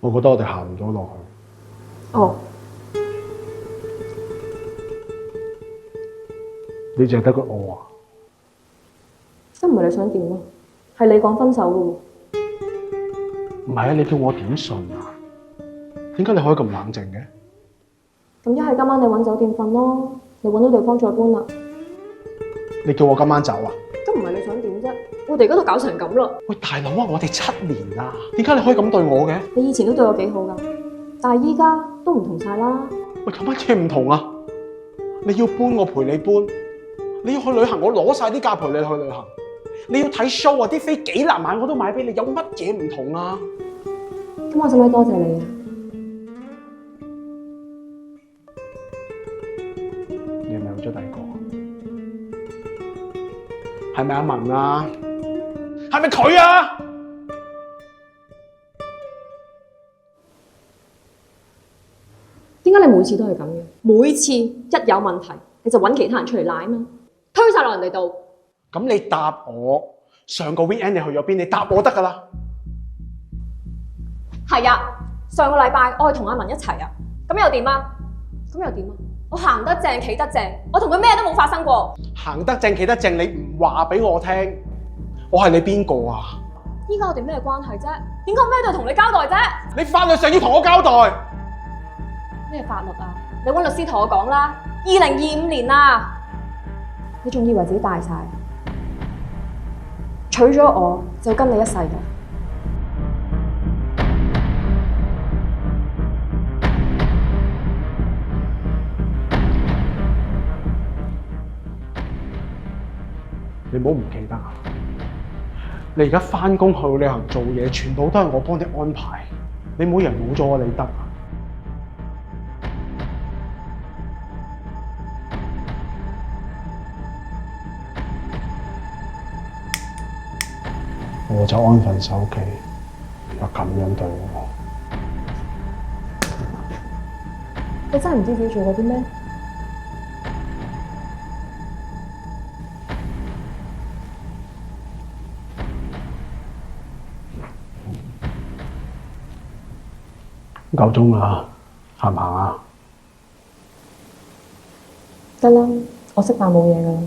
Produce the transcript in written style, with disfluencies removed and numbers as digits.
我覺得我哋行唔到落去。哦，你淨係得個我啊？都唔係你想點啊？係你講分手嘅喎。唔係啊，你叫我點信啊？點解你可以咁冷靜嘅？咁一係今晚你揾酒店瞓咯，你揾到地方再搬啦。你叫我今晚走啊？都唔係你想點啫？我哋而家都搞成咁啦。喂，大佬啊，我哋7年啦，點解你可以咁對我嘅？你以前都對我幾好㗎，但係依家都唔同晒啦。喂，有乜嘢唔同啊？你要搬我陪你搬，你要去旅行我攞晒啲假陪你去旅行，你要睇 show 啊，啲飛幾難買我都買俾你，有乜嘢唔同啊？咁我使唔使多謝你啊？你係咪有咗第二個？係咪阿文啊？係咪佢啊？點解你每次都係咁嘅？每次一有問題你就揾其他人出嚟賴啊嘛，推晒落人哋度。咁你答我，上個 weekend 你去咗邊？你答我得㗎啦。係啊，上個禮拜我係同阿文一齊啊，咁又點啊？咁又點啊？我行得正企得正，我同佢咩都冇發生過。行得正企得正，你唔話俾我聽，我係你邊個啊？依家我哋咩關係啫？點解我咩都要同你交代啫？你法律上要同我交代。咩法律啊？你揾律師同我講啦。2025年啦，你仲以為自己大晒？娶咗我就跟你一世㗎。你唔好唔記得啊！你而家返工去旅行做嘢，全部都係我幫你安排。你每人冇咗我你得啊！我就安分守己，又咁樣對我。你真係唔知自己做過啲咩？夠鐘啦，行唔行啊？得啦，我食飯冇嘢㗎啦。